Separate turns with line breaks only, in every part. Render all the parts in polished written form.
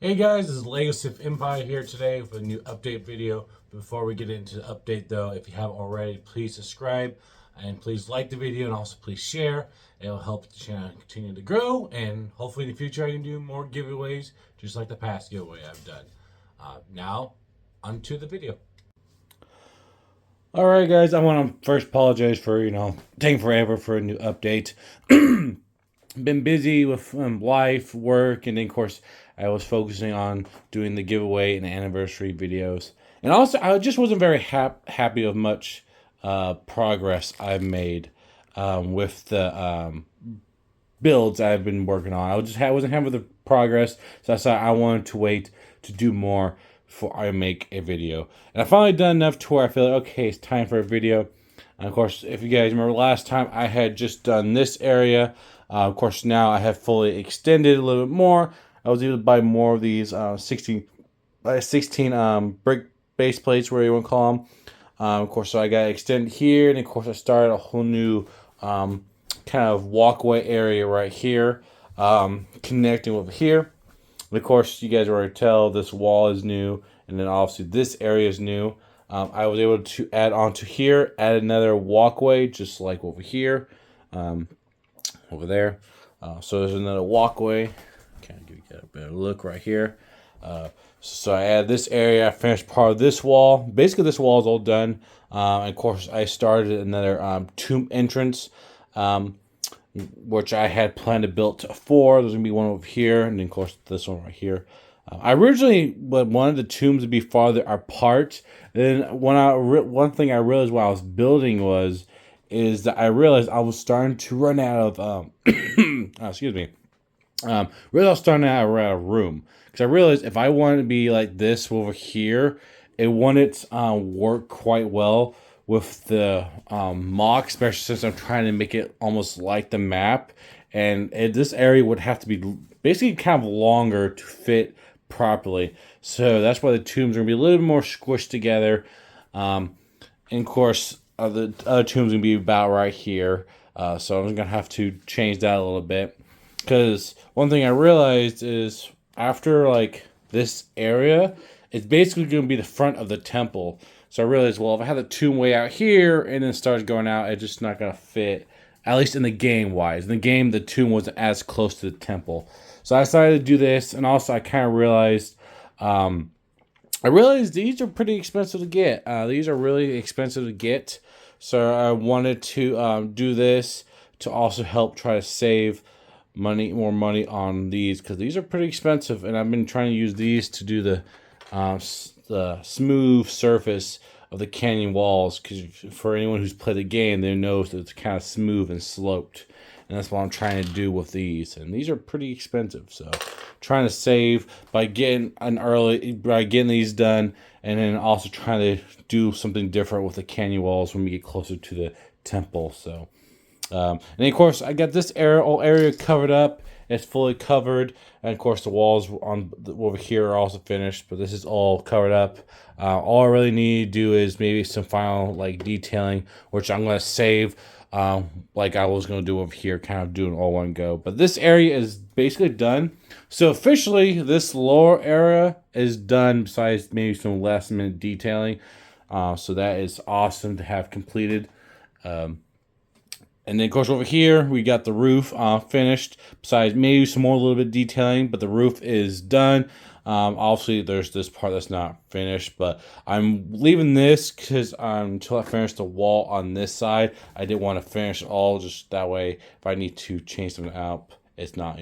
Hey guys, this is Lego Sith Empire here today with a new update video. Before we get into the update though, if you haven't already, please subscribe and please like the video and also please share. It'll help the channel continue to grow and hopefully in the future I can do more giveaways just like the past giveaway I've done. Now, onto the video. Alright guys, I want to first apologize for, taking forever for a new update. Been busy with life, work, and then of course I was focusing on doing the giveaway and anniversary videos. And also, I just wasn't very happy of much progress I've made with the builds I've been working on. I wasn't happy with the progress, so I decided I wanted to wait to do more before I make a video. And I finally done enough to where I feel like, okay, it's time for a video. And of course, if you guys remember last time, I had just done this area. Of course, now I have fully extended a little bit more. I was able to buy more of these 16 by 16 brick base plates, where you want to call them. Of course, so I got to extend here, and of course, I started a whole new kind of walkway area right here, connecting with here. And of course, you guys already tell this wall is new, and then obviously this area is new. I was able to add onto here, add another walkway, just like over here. Over there. So there's another walkway. Kind of give you a better look right here. So I added this area. I finished part of this wall. Basically, this wall is all done. And of course, I started another tomb entrance, which I had planned to build to 4. There's going to be one over here, and then, of course, this one right here. I originally wanted the tombs to be farther apart. Then one thing I realized while I was building is that I realized I was starting to run out of excuse me. Realized I was starting to run out of room, because I realized if I wanted to be like this over here, it wouldn't work quite well with the mock, especially since I'm trying to make it almost like the map, and this area would have to be basically kind of longer to fit properly. So that's why the tombs are gonna be a little bit more squished together. And of course, the other tomb's gonna be about right here, so I'm gonna have to change that a little bit, because one thing I realized is after like this area, it's basically gonna be the front of the temple. So I realized, well, if I have the tomb way out here and then starts going out, it's just not gonna fit, at least in the game wise. In the game, the tomb wasn't as close to the temple, so I decided to do this. And also, I kind of realized. I realized these are pretty expensive to get. These are really expensive to get. So I wanted to do this to also help try to save more money on these, because these are pretty expensive. And I've been trying to use these to do the smooth surface of the canyon walls, because for anyone who's played the game, they know that it's kind of smooth and sloped. And that's what I'm trying to do with these. And these are pretty expensive, so trying to save by getting these done, and then also trying to do something different with the canyon walls when we get closer to the temple. So, and then of course I got this area covered up. It's fully covered, and of course the walls over here are also finished, but this is all covered up. All I really need to do is maybe some final detailing, which I'm gonna save. Like I was going to do over here, kind of doing all one go. But this area is basically done. So officially, this lower area is done, besides maybe some last minute detailing. So that is awesome to have completed. And then, of course, over here, we got the roof finished, besides maybe some more little bit of detailing, but the roof is done. Obviously, there's this part that's not finished, but I'm leaving this because until I finish the wall on this side, I didn't want to finish it all, just that way if I need to change something out, it's not,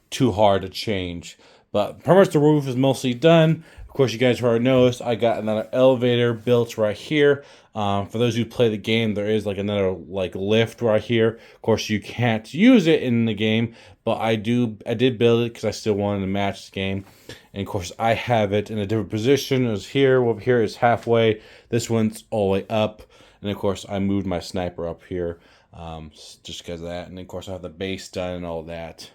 too hard to change. But pretty much the roof is mostly done. Of course, you guys already noticed I got another elevator built right here. For those who play the game, there is another lift right here. Of course, you can't use it in the game, but I did build it because I still wanted to match the game. And of course, I have it in a different position. It was here. Over here is halfway. This one's all the way up. And of course, I moved my sniper up here just because of that. And of course, I have the base done and all that.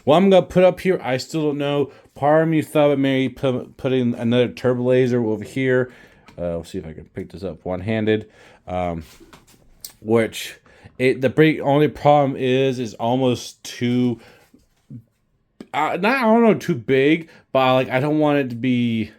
What I'm going to put up here, I still don't know. Part of me thought it maybe putting another turbo laser over here. We'll see if I can pick this up one-handed. The only problem is almost too not, I don't know, too big, but like I don't want it to be.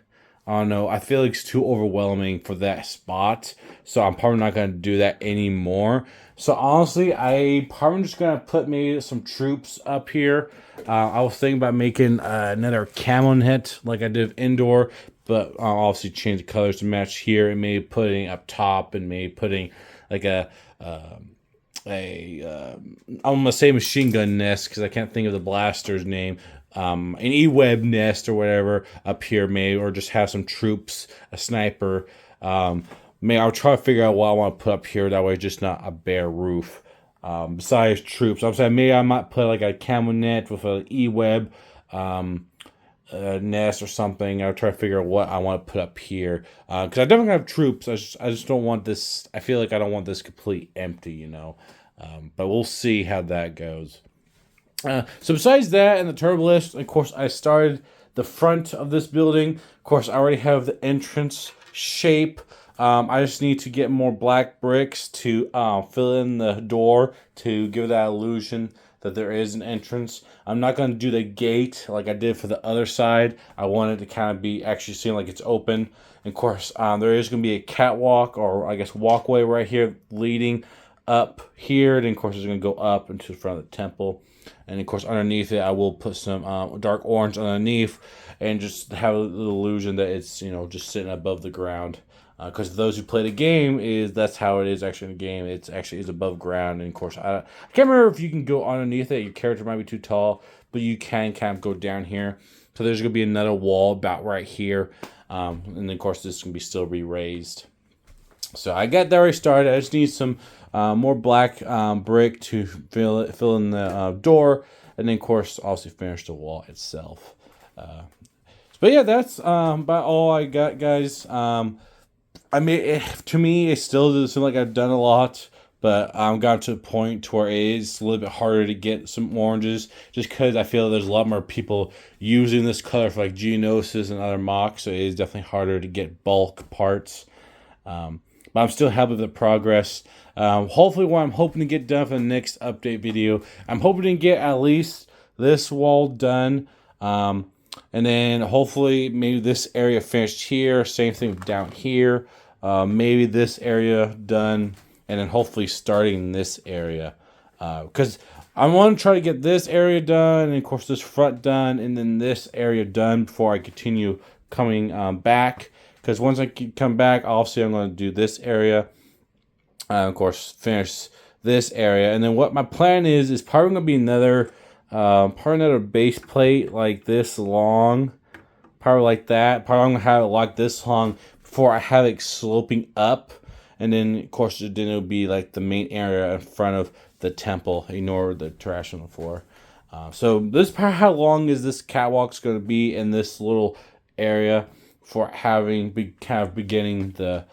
I don't know. I feel like it's too overwhelming for that spot, so I'm probably not gonna do that anymore. So honestly, I probably just gonna put maybe some troops up here. I was thinking about making another camo net like I did indoor, but I'll obviously change the colors to match here, and maybe putting up top, and maybe putting like I'm gonna say machine gun nest because I can't think of the blaster's name. An E-web nest or whatever up here, maybe, or just have some troops, a sniper. Maybe I'll try to figure out what I want to put up here. That way, it's just not a bare roof. Besides troops, I'm saying maybe I might put like a camo net with an E-web nest or something. I'll try to figure out what I want to put up here because I definitely have troops. I just don't want this. I feel like I don't want this complete empty, you know. But we'll see how that goes. So besides that and the turbolist, of course, I started the front of this building. Of course, I already have the entrance shape. I just need to get more black bricks to fill in the door to give that illusion that there is an entrance. I'm not going to do the gate like I did for the other side. I want it to kind of be actually seem like it's open. And of course, there is going to be a catwalk, or I guess walkway right here leading up here. Then of course it's going to go up into the front of the temple. And of course underneath it I will put some dark orange underneath and just have the illusion that it's, you know, just sitting above the ground. Because those who play the game, that's how it is actually in the game. It's actually is above ground. And of course I can't remember if you can go underneath it. Your character might be too tall, but you can kind of go down here. So there's going to be another wall about right here. And then of course this can be still re-raised. So I got that already started. I just need some more black brick to fill in the door, and then of course also finish the wall itself. But yeah, that's about all I got, guys. I mean, to me, it still doesn't seem like I've done a lot, but I've got to a point to where it is a little bit harder to get some oranges, just because I feel there's a lot more people using this color for like Geonosis and other mocks, so it is definitely harder to get bulk parts. But I'm still happy with the progress. Hopefully what I'm hoping to get done for the next update video, I'm hoping to get at least this wall done. And then hopefully maybe this area finished here. Same thing down here. Maybe this area done. And then hopefully starting this area. Because I want to try to get this area done. And of course this front done. And then this area done before I continue coming back. Because once I come back, obviously I'm going to do this area. Of course, finish this area. And then what my plan is probably going to be another base plate like this long. Probably like that. Probably I'm going to have it like this long before I have it sloping up. And then, of course, then it'll be like the main area in front of the temple. Ignore the trash on the floor. So this is probably how long is this catwalk's going to be in this little area for beginning the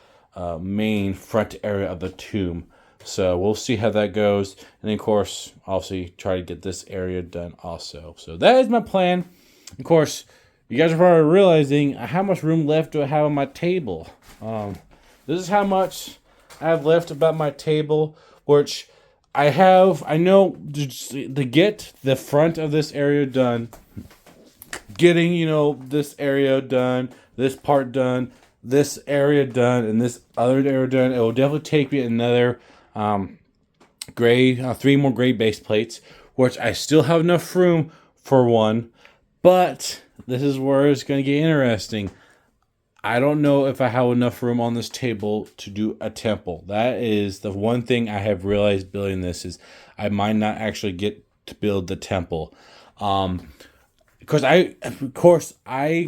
main front area of the tomb. So we'll see how that goes. And then, of course, obviously try to get this area done also. So that is my plan. Of course, you guys are probably realizing how much room left do I have on my table. This is how much I have left about my table, which I know to get the front of this area done, getting, you know, this area done, this part done, this area done, and this other area done. It will definitely take me another 3 more gray base plates, which I still have enough room for one. But this is where it's going to get interesting. I don't know if I have enough room on this table to do a temple. That is the one thing I have realized building this is I might not actually get to build the temple. Because I'm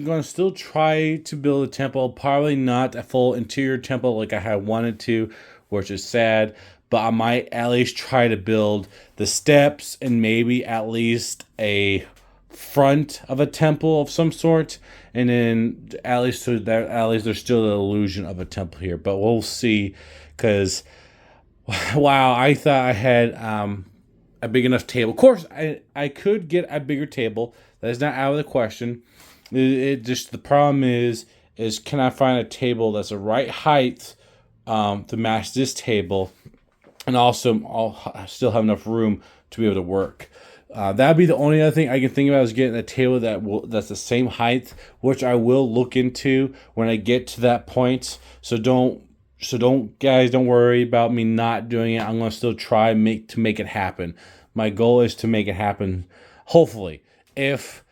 going to still try to build a temple. Probably not a full interior temple like I had wanted to, which is sad. But I might at least try to build the steps and maybe at least a front of a temple of some sort. And then at least there's still the illusion of a temple here. But we'll see. Because, wow, I thought I had a big enough table. Of course, I could get a bigger table. That is not out of the question. It just, the problem is can I find a table that's the right height to match this table, and also I'll still have enough room to be able to work. That'd be the only other thing I can think about is getting a table that's the same height, which I will look into when I get to that point. So don't guys, don't worry about me not doing it. I'm gonna still try to make it happen. My goal is to make it happen. Hopefully, if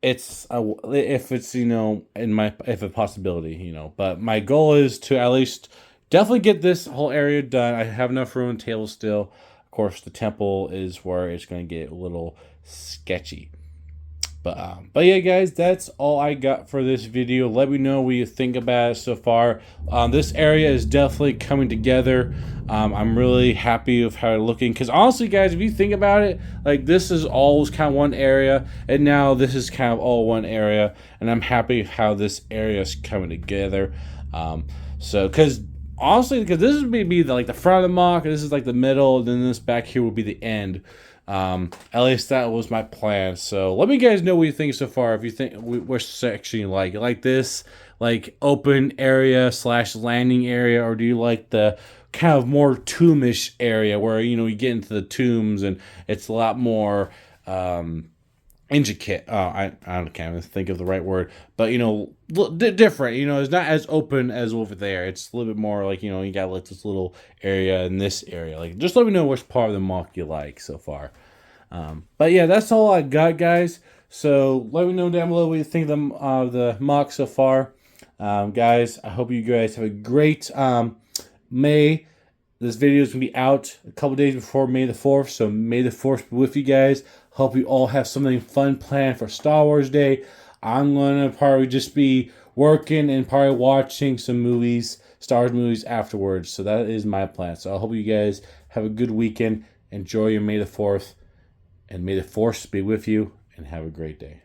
if it's in my if a possibility, but my goal is to at least definitely get this whole area done. I have enough room and table still. Of course, the temple is where it's going to get a little sketchy. But yeah, guys, that's all I got for this video. Let me know what you think about it so far. This area is definitely coming together. I'm really happy with how it's looking, because honestly, guys, if you think about it, like, this is always kind of one area, and now this is kind of all one area, and I'm happy with how this area is coming together. Because honestly, because this is maybe like the front of the mock, this is like the middle, and then this back here will be the end. At least that was my plan. So let me guys know what you think so far. If you think which section you like this like open area / landing area, or do you like the kind of more tombish area where you get into the tombs and it's a lot more intricate. I can't even think of the right word, but different. It's not as open as over there. It's a little bit more like you got like this little area and this area. Like, just let me know which part of the mock you like so far. But yeah, that's all I got, guys. So let me know down below what you think of the mock so far. Guys, I hope you guys have a great May. This video is going to be out a couple days before May the 4th, so May the 4th be with you guys. Hope you all have something fun planned for Star Wars Day. I'm going to probably just be working and probably watching some movies, Star Wars movies afterwards. So that is my plan. So I hope you guys have a good weekend. Enjoy your May the 4th. And may the Force be with you, and have a great day.